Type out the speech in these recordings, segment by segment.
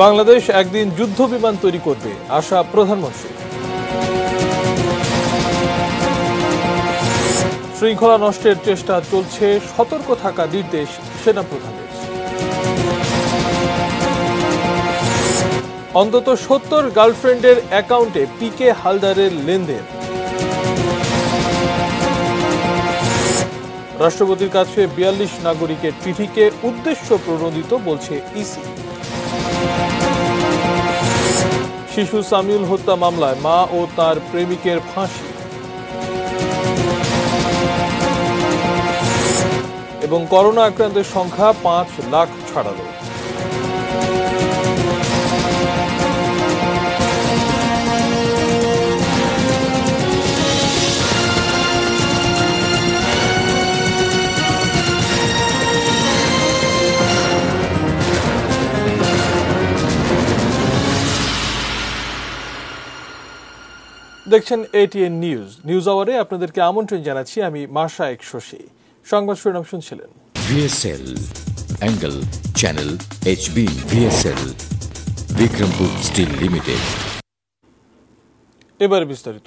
বাংলাদেশ একদিন যুদ্ধ বিমান তৈরি করবে, আশা প্রধানমন্ত্রী। শৃঙ্খলা নষ্টের চেষ্টা চলছে, সতর্ক থাকা নির্দেশ সেনাপ্রধানের। অন্তত ৭০ গার্লফ্রেন্ডের অ্যাকাউন্টে পিকে হালদারের লেনদেন। রাষ্ট্রপতির কাছে ৪২ নাগরিকের চিঠিকে উদ্দেশ্য প্রণোদিত বলছে ইসি। শিশু সামিউল হত্যা মামলায় মা ও তার প্রেমিকের ফাঁসি। এবং করোনা আক্রান্তের সংখ্যা ৫ লাখ ছাড়ালো। দেখছেন এটিএন নিউজ আওয়ারে আপনাদেরকে আমন্ত্রণ জানাচ্ছি। আমি মাশায়েক শশী। সংবাদ শিরোনাম শুনছিলেন। VSL angle channel HB VSL Bikrampur steel limited. এবারে বিস্তারিত।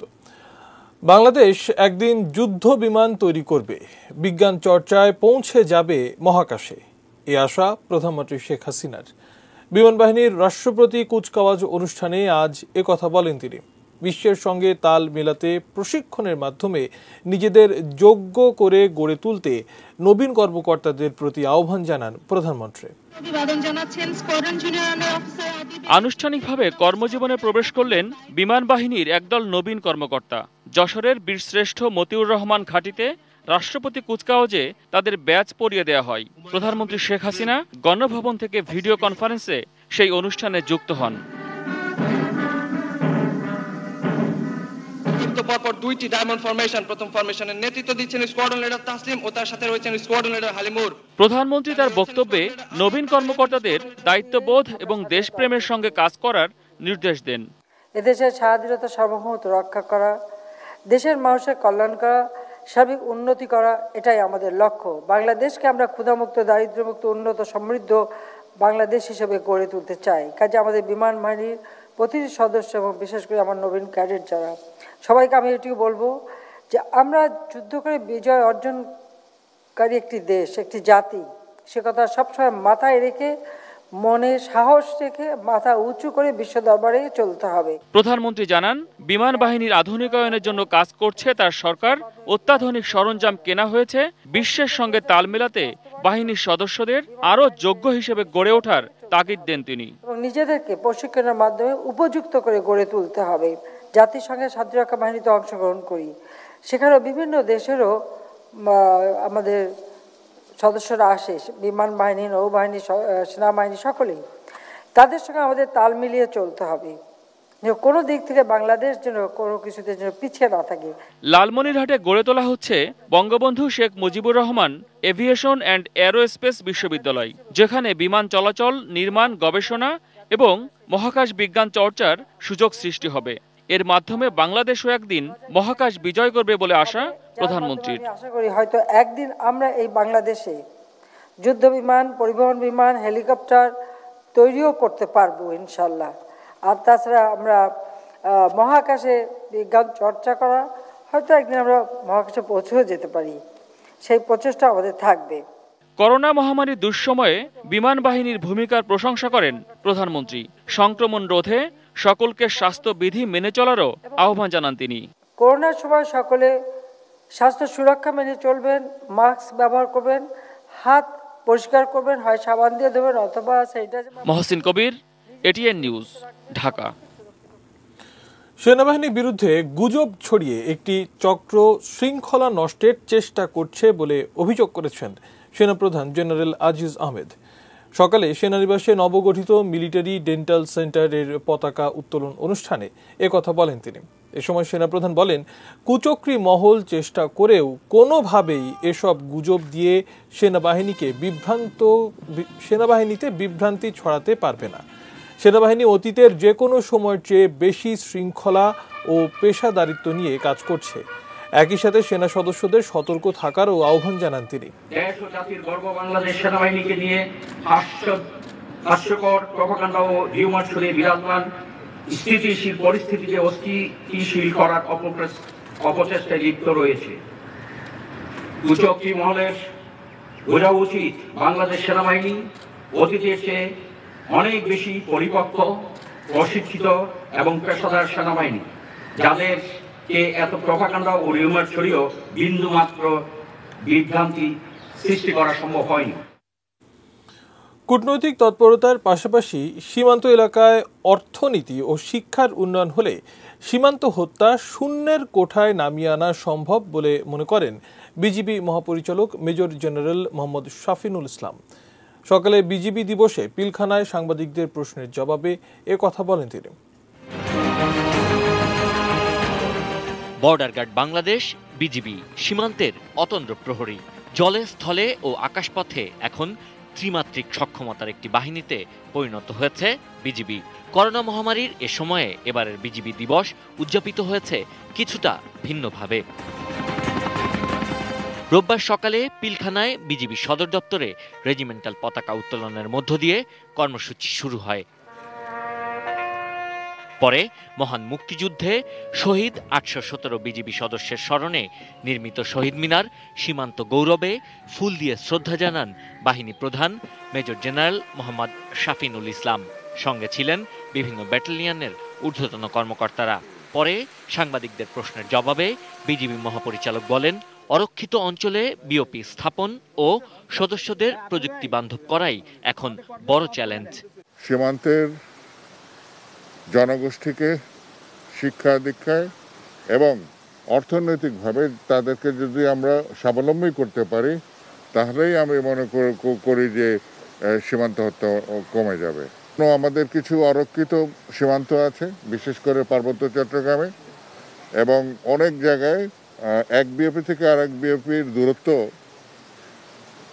বাংলাদেশ একদিন যুদ্ধ বিমান তৈরি করবে, বিজ্ঞান চর্চায় পৌঁছে যাবে মহাকাশে, এই আশা প্রধানমন্ত্রী শেখ হাসিনার। বিমান বাহিনীর রাষ্ট্রপতি কুচকাওয়াজ অনুষ্ঠানে আজ একথা বলেন তিনি। বিশ্বের সঙ্গে তাল মেলাতে প্রশিক্ষণের মাধ্যমে নিজেদের যোগ্য করে গড়ে তুলতে নবীন কর্মকর্তাদের প্রতি আহ্বান জানান প্রধানমন্ত্রী। আনুষ্ঠানিকভাবে কর্মজীবনে প্রবেশ করলেন বিমান বাহিনীর একদল নবীন কর্মকর্তা। যশোরের বীরশ্রেষ্ঠ মতিউর রহমান ঘাঁটিতে রাষ্ট্রপতি কুচকাওয়াজে তাদের ব্যাচ পরিয়ে দেওয়া হয়। প্রধানমন্ত্রী শেখ হাসিনা গণভবন থেকে ভিডিও কনফারেন্সে সেই অনুষ্ঠানে যুক্ত হন। পরপর দুইটি ডায়মন্ড ফরমেশন, প্রথম ফরমেশনের নেতৃত্ব দিচ্ছেন স্কোয়াড্রন লিডার তাসলিম ও তার সাথে রয়েছেন স্কোয়াড্রন লিডার হালিমুর। প্রধানমন্ত্রী তার বক্তব্যে নবীন কর্মকর্তাদের দায়িত্ববোধ এবং দেশপ্রেমের সঙ্গে কাজ করার নির্দেশ দেন। এদেশের স্বাধীনতা সার্বভৌমত্ব রক্ষা করা, দেশের মানুষের কল্যাণ করা, সার্বিক উন্নতি করা, এটাই আমাদের লক্ষ্য। বাংলাদেশকে আমরা ক্ষুধামুক্ত, দারিদ্র্যমুক্ত, উন্নত, সমৃদ্ধ বাংলাদেশ হিসেবে গড়ে তুলতে চাই। কাজে আমাদের বিমান বাহিনীর প্রতিটি সদস্য এবং বিশেষ করে আমার নবীন ক্যাডেট যারা, সবাইকে আমি এটিও বলবো যে আমরা যুদ্ধ করে বিজয় অর্জনকারী একটি দেশ, একটি জাতি, সে কথা সবসময় মাথায় রেখে, মনে সাহস রেখে, মাথা উঁচু করে বিশ্ব দরবারে চলতে হবে। প্রধানমন্ত্রী জানান, বিমান বাহিনীর আধুনিকায়নের জন্য কাজ করছে তার সরকার। অত্যাধুনিক সরঞ্জাম কেনা হয়েছে। বিশ্বের সঙ্গে তাল মেলাতে বাহিনীর সদস্যদের আরও যোগ্য হিসেবে গড়ে ওঠার তাগিদ দেন তিনি। এবং নিজেদেরকে প্রশিক্ষণের মাধ্যমে উপযুক্ত করে গড়ে তুলতে হবে। জাতিসংঘের শান্তিরক্ষা বাহিনীতে অংশগ্রহণ করি, সেখানেও বিভিন্ন দেশেরও আমাদের সদস্যরা আসে, বিমান বাহিনী, নৌবাহিনী, সেনাবাহিনী, সকলেই। তাদের সঙ্গে আমাদের তাল মিলিয়ে চলতে হবে, কোনো দিক থেকে বাংলাদেশ যেন কোনো কিছুতে যেন পিছিয়ে না থাকে। লালমনিরহাটে গড়ে তোলা হচ্ছে Bangabandhu Sheikh Mujibur Rahman aviation and aerospace বিশ্ববিদ্যালয়, যেখানে বিমান চলাচল, নির্মাণ, গবেষণা এবং মহাকাশ বিজ্ঞান চর্চার সুযোগ সৃষ্টি হবে। এর মাধ্যমে বাংলাদেশও একদিন মহাকাশ বিজয় করবে বলে আশা প্রধানমন্ত্রীর। আশা করি হয়তো একদিন আমরা এই বাংলাদেশে যুদ্ধ বিমান, পরিবহন বিমান, হেলিকপ্টার তৈরিও করতে পারবো ইনশাল্লাহ। আর তাছাড়া আমরা মহাকাশে বিজ্ঞান চর্চা করা, হয়তো একদিন আমরা মহাকাশে পৌঁছেও যেতে পারি, সেই প্রচেষ্টা আমাদের থাকবে। করোনা মহামারীর দুঃসময়ে বিমান বাহিনীর ভূমিকার প্রশংসা করেন প্রধানমন্ত্রী। সংক্রমণ রোধে সকলকে স্বাস্থ্যবিধি মেনে চলারও আহ্বান জানান তিনি। করোনার সময় সকলে স্বাস্থ্য সুরক্ষা মেনে চলবেন, মাস্ক ব্যবহার করবেন, হাত পরিষ্কার করবেন, হয় সাবান দিয়ে দেবেন অথবা স্যানিটাইজার। মহসিন কবির, এটিএন নিউজ, ঢাকা। সেনাবাহিনীর বিরুদ্ধে গুজব ছড়িয়ে একটি চক্র শৃঙ্খলা নষ্টের চেষ্টা করছে বলে অভিযোগ করেছেন সেনাপ্রধান জেনারেল আজিজ আহমেদ। সকালে সেনানিবাসে নবগঠিত মিলিটারি ডেন্টাল সেন্টারের পতাকা উত্তোলন অনুষ্ঠানে একথা বলেন তিনি। এ সময় সেনাপ্রধান বলেন, কুচক্রী মহল চেষ্টা করেও কোনোভাবেই এসব গুজব দিয়ে সেনাবাহিনীতে বিভ্রান্তি ছড়াতে পারবে না। সেনাবাহিনী অতীতের যে কোনো সময়ের চেয়ে বেশি শৃঙ্খলা ও পেশাদারিত্ব নিয়ে কাজ করছে। একই সাথে সেনা সদস্যদের সতর্ক থাকারও আহ্বান জানান তিনি। দেশ ও জাতির গর্ব বাংলাদেশ সেনাবাহিনীকে নিয়ে হাস্যকর প্রপাগান্ডা ও রিউমার ছড়িয়ে বিরাজমান স্থিতিশীল পরিস্থিতিকে অস্থিতিশীল করার অপচেষ্টায় লিপ্ত রয়েছে। কুচক্রী মহলের বোঝা উচিত বাংলাদেশ সেনাবাহিনী অতীতের চেয়ে অনেক বেশি পরিপক্ক, প্রশিক্ষিত এবং পেশাদার সেনাবাহিনী, যাদেরকে এত প্রপাগান্ডা ও রিউমার ছড়িয়েও বিন্দুমাত্র বিভ্রান্তি সৃষ্টি করা সম্ভব হয়নি। কূটনৈতিক তৎপরতার পাশাপাশি সীমান্ত এলাকায় অর্থনীতি ও শিক্ষার উন্নয়ন হলে সীমান্ত হত্যা শূন্যের কোঠায় নামিয়ে আনা সম্ভব বলে মনে করেন বিজিবি মহাপরিচালক মেজর জেনারেল মোহাম্মদ শাফিনুল ইসলাম। সকালে বিজিবি দিবসে পিলখানায় সাংবাদিকদের প্রশ্নের জবাবে এ কথা বলেন তিনি। বর্ডার গার্ড বাংলাদেশ, বিজিবি সীমান্তের অতন্দ্র প্রহরী, জলে, স্থলে ও আকাশপথে এখন ত্রিমাত্রিক সক্ষমতার একটি বাহিনীতে পরিণত হয়েছে বিজিবি। করোনা মহামারীর এ সময়ে এবারের বিজিবি দিবস উদযাপিত হয়েছে কিছুটা ভিন্নভাবে। রোববার সকালে পিলখানায় বিজিবি সদর দপ্তরে রেজিমেন্টাল পতাকা উত্তোলনের মধ্য দিয়ে কর্মসূচি শুরু হয়। পরে মহান মুক্তিযুদ্ধে শহীদ ৮১৭ বিজিবি সদস্যের স্মরণে নির্মিত শহীদ মিনার, সীমান্ত গৌরবে ফুল দিয়ে শ্রদ্ধা জানান বাহিনী প্রধান মেজর জেনারেল মোহাম্মদ শাফিনুল ইসলাম। সঙ্গে ছিলেন বিভিন্ন ব্যাটালিয়নের ঊর্ধ্বতন কর্মকর্তারা। পরে সাংবাদিকদের প্রশ্নের জবাবে বিজিবি মহাপরিচালক বলেন, অরক্ষিত অঞ্চলে বিওপি স্থাপন ও সদস্যদের প্রযুক্তি বান্ধব করাই এখন বড় চ্যালেঞ্জ। সীমান্তের জনগোষ্ঠীকে শিক্ষা দীক্ষায় এবং অর্থনৈতিকভাবে তাদেরকে যদি আমরা স্বাবলম্বী করতে পারি, তাহলেই আমি মনে করি যে সীমান্ত হত্যা কমে যাবে। আমাদের কিছু অরক্ষিত সীমান্ত আছে, বিশেষ করে পার্বত্য চট্টগ্রামে, এবং অনেক জায়গায় এক বিওপি থেকে আরেক বিওপির দূরত্ব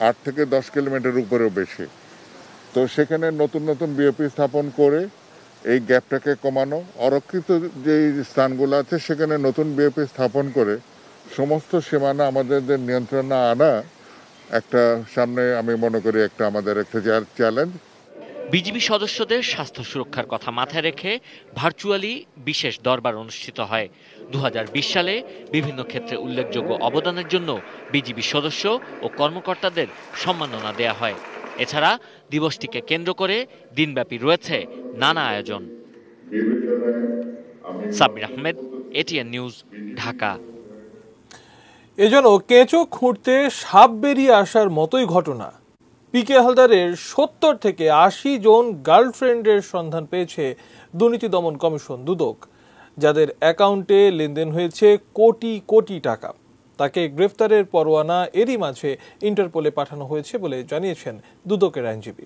৮ থেকে ১০ কিলোমিটার উপরেও বেশি। তো সেখানে নতুন নতুন বিওপি স্থাপন করে এই গ্যাপটাকে কমানো, অরক্ষিত যে স্থানগুলো আছে সেখানে নতুন বিওপি স্থাপন করে সমস্ত সীমানা আমাদের নিয়ন্ত্রণে আনা একটা সামনে আমি মনে করি একটা আমাদের একটা চ্যালেঞ্জ। বিজিবি সদস্যদের স্বাস্থ্য সুরক্ষার কথা মাথায় রেখে ভার্চুয়ালি বিশেষ দরবার অনুষ্ঠিত হয়। 2020 সালে বিভিন্ন ক্ষেত্রে উল্লেখযোগ্য অবদানের জন্য বিজিবি সদস্য ও কর্মকর্তাদের সম্মাননা দেয়া হয়। এছাড়া দিবসটিকে কেন্দ্র করে দিনব্যাপী রয়েছে নানা আয়োজন। Sabbir Ahmed, ATN news, Dhaka. এজন্য কেঁচো খুঁড়তে সাপ বেরিয়ে আসার মতোই ঘটনা। পিকে হালদারের 70 থেকে 80 জন গার্লফ্রেন্ডের সন্ধান পেয়েছে দুর্নীতি দমন কমিশন দুদক, যাদের অ্যাকাউন্টে লেনদেন হয়েছে কোটি কোটি টাকা। তাকে গ্রেফতারের পরোয়ানা এরই মাঝে ইন্টারপোলে পাঠানো হয়েছে বলে জানিয়েছেন দুদকের আইনজীবী।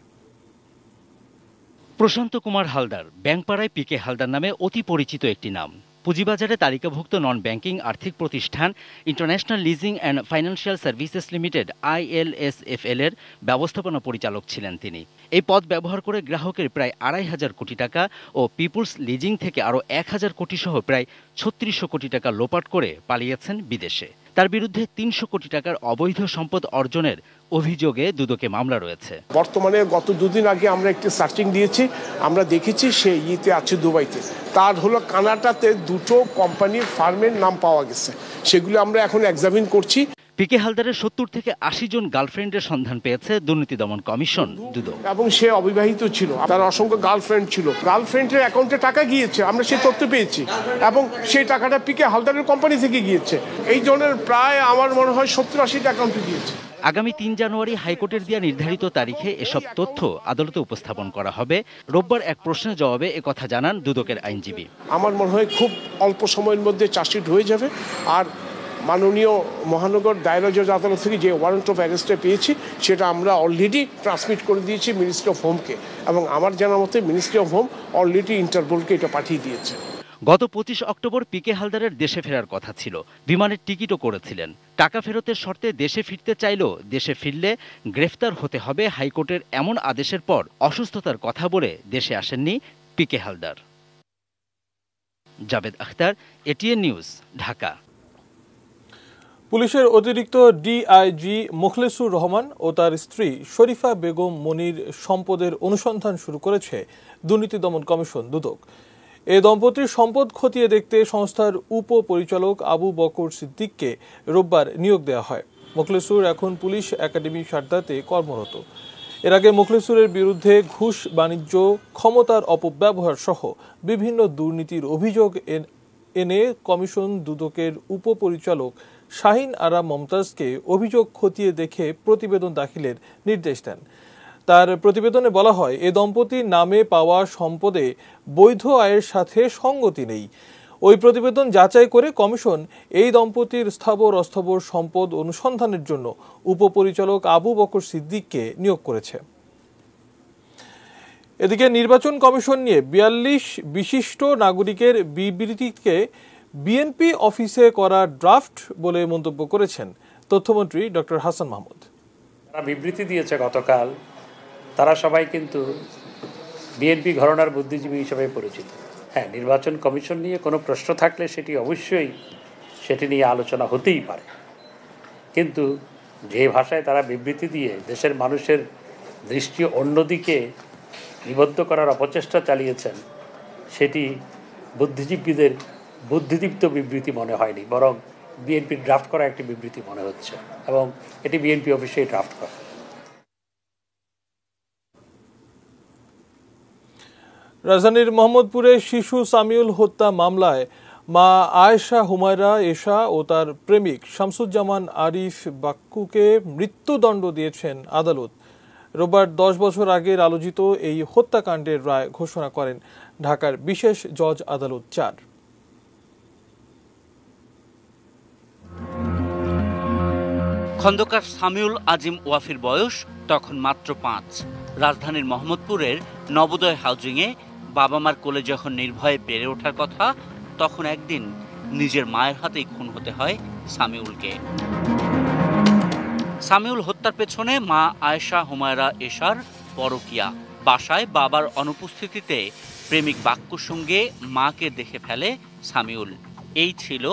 প্রশান্ত কুমার হালদার ব্যাংকপাড়ায় পিকে হালদার নামে অতি পরিচিত একটি নাম। পুঁজিবাজারে তালিকাভুক্ত নন ব্যাংকিং আর্থিক প্রতিষ্ঠান international leasing and financial services limited ILSFL এর ব্যবস্থাপনা পরিচালক ছিলেন তিনি। এই পদ ব্যবহার করে গ্রাহকের প্রায় 2,500 কোটি টাকা ও পিপুলস লিজিং থেকে আরও 1,000 কোটি সহ প্রায় 3600 কোটি টাকা লোপাট করে পালিয়েছেন বিদেশে। তার বিরুদ্ধে 300 কোটি টাকার অবৈধ সম্পদ অর্জনের অভিযোগে দুদকে মামলা রয়েছে। বর্তমানে গত দুদিন আগে আমরা একটি সার্চিং দিয়েছি, আমরা দেখেছি সে আছে দুবাইতে। তার হলো কানাডাতে 2টো কোম্পানির ফার্মের নাম পাওয়া গেছে, সেগুলো আমরা এখন এক্সামিন করছি। পিকে হালদারের 70 থেকে 80 জন গার্লফ্রেন্ডের সন্ধান পেয়েছে দুর্নীতি দমন কমিশন দুদক। এবং সে অবিবাহিত ছিল, তার অসংখ্য গার্লফ্রেন্ড ছিল। গার্লফ্রেন্ডের অ্যাকাউন্টে টাকা গিয়েছে, আমরা সে তথ্য পেয়েছি, এবং সেই টাকাটা পিকে হালদারের কোম্পানি থেকে গিয়েছে। এই জনের প্রায় আমার মনে হয় 70-80 অ্যাকাউন্টে গিয়েছে। আগামী 3 জানুয়ারি হাইকোর্টের দেওয়া নির্ধারিত তারিখে এসব তথ্য আদালতে উপস্থাপন করা হবে। রোববার এক প্রশ্নের জবাবে একথা জানান দুদকের আইনজীবী। আমার মনে হয় খুব অল্প সময়ের মধ্যে চার্জশিট হয়ে যাবে। আর মাননীয় মহানগর দায়রা জজ আদালত থেকে যে ওয়ারেন্ট অফ অ্যারেস্টে পেয়েছি সেটা আমরা অলরেডি ট্রান্সমিট করে দিয়েছি মিনিস্ট্রি অফ হোমকে, এবং আমার জানা মতে মিনিস্ট্রি অফ হোম অলরেডি ইন্টারপোলকে এটা পাঠিয়ে দিয়েছে। গত 25 অক্টোবর পিকে হালদারের দেশে ফেরার কথা ছিল। বিমানের টিকিটও করেছিলেন। টাকা ফেরতের শর্তে দেশে ফিরতে চাইলেও দেশে ফিরলে গ্রেফতার হতে হবে হাইকোর্টের এমন আদেশের পর অসুস্থতার কথা বলে দেশে আসেননি PK Halder. Javed Akhtar, ATN news, Dhaka. পুলিশের অতিরিক্ত ডিআইজি মোখলেসুর রহমান ও তার স্ত্রী শরীফা বেগম মনির সম্পদের অনুসন্ধান শুরু করেছে দুর্নীতি দমন কমিশন দুদক। এই দম্পতির সম্পদ খতিয়ে দেখতে সংস্থার উপপরিচালক আবু বকর সিদ্দিককে রোববার নিয়োগ দেওয়া হয়। মোখলেসুর এখন পুলিশ একাডেমি সারদাতে কর্মরত। এর আগে মোখলেসুরের বিরুদ্ধে ঘুষ বাণিজ্য, ক্ষমতার অপব্যবহার সহ বিভিন্ন দুর্নীতির অভিযোগ এনে কমিশন দুদকের উপপরিচালক শাহিন আরা মমতাজকে অভিযোগ খতিয়ে দেখে প্রতিবেদন দাখিলের নির্দেশ দেন। তার প্রতিবেদনে বলা হয়, এ দম্পতির নামে পাওয়া সম্পদে বৈধ আয়ের সাথে সঙ্গতি নেই। ওই প্রতিবেদন যাচাই করে কমিশন এই দম্পতির স্থাবর অস্থাবর সম্পদ অনুসন্ধানের জন্য উপপরিচালক আবু বকর সিদ্দিককে নিয়োগ করেছে। এদিকে নির্বাচন কমিশন নিয়ে ৪২ বিশিষ্ট নাগরিকের বিবৃতিকে বিএনপি অফিসে করা ড্রাফট বলে মন্তব্য করেছেন তথ্যমন্ত্রী ডক্টর হাসান মাহমুদ। তারা বিবৃতি দিয়েছে গতকাল, তারা সবাই কিন্তু বিএনপি ঘরানার বুদ্ধিজীবী হিসেবে পরিচিত। হ্যাঁ, নির্বাচন কমিশন নিয়ে কোনো প্রশ্ন থাকলে সেটি অবশ্যই সেটি নিয়ে আলোচনা হতেই পারে, কিন্তু যে ভাষায় তারা বিবৃতি দিয়ে দেশের মানুষের দৃষ্টি অন্যদিকে নিবদ্ধ করার অপচেষ্টা চালিয়েছেন, সেটি বুদ্ধিজীবীদের বুদ্ধিদীপ্ত বিবৃতি মনে হয়নি, বরং বিএনপির ড্রাফট করা একটি বিবৃতি মনে হচ্ছে, এবং এটি বিএনপি অফিসেই ড্রাফট করা। রাজধানীর মোহাম্মদপুরে শিশু সামিউল হত্যা মামলায় মা আয়েশা হুমায়রা এশা ও তার প্রেমিক শামসুজ্জামান আরিফ বাক্কুকে মৃত্যুদণ্ড দিয়েছেন আদালত। রোববার 10 বছর আগের আলোচিত এই হত্যাকাণ্ডের রায় ঘোষণা করেন ঢাকার বিশেষ জজ আদালত 4। খন্দকার সামিউল আজিম ওয়াফির বয়স তখন মাত্র 5। রাজধানীর মোহাম্মদপুরের নবোদয় হাউজিংয়ে বাবা মার কোলে যখন নির্ভয়ে বেড়ে ওঠার কথা, তখন একদিন নিজের মায়ের হাতেই খুন হতে হয় সামিউলকে। সামিউল হত্যার পেছনে মা আয়েশা হুমায়রা এশার পরকিয়া। বাসায় বাবার অনুপস্থিতিতে প্রেমিক বাক্কুর সঙ্গে মাকে দেখে ফেলে সামিউল। এই ছিল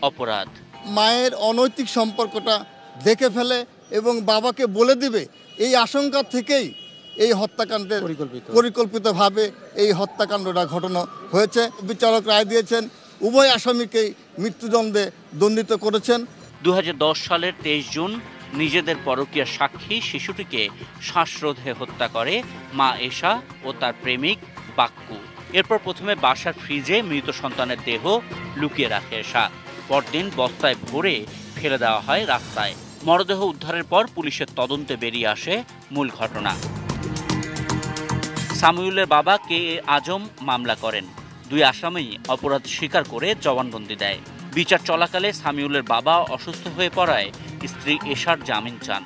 অপরাধ। মায়ের অনৈতিক সম্পর্কটা দেখে ফেলে এবং বাবাকে বলে দিবে, এই আশঙ্কা থেকেই এই হত্যাকাণ্ডের পরিকল্পিতভাবে এই হত্যাকাণ্ডটা ঘটানো হয়েছে। বিচারক রায় দিয়েছেন, উভয় আসামিকেই মৃত্যুদণ্ডে দণ্ডিত করেছেন। 2010 সালের 23 জুন নিজেদের পরকীয়ার সাক্ষী শিশুটিকে শ্বাসরোধে হত্যা করে মা এশা ও তার প্রেমিক বাক্কু। এরপর প্রথমে বাসার ফ্রিজে মৃত সন্তানের দেহ লুকিয়ে রাখে এশা। পরদিন বস্তায় ভরে ফেলে দেওয়া হয় রাস্তায়। মরদেহ উদ্ধারের পর পুলিশের তদন্তে বেরিয়ে আসে মূল ঘটনা। সামিউলের বাবা কে এ আজম মামলা করেন। 2 আসামি অপরাধ স্বীকার করে জবানবন্দি দেয়। বিচার চলাকালে সামিউলের বাবা অসুস্থ হয়ে পড়ায় স্ত্রী এশার জামিন চান।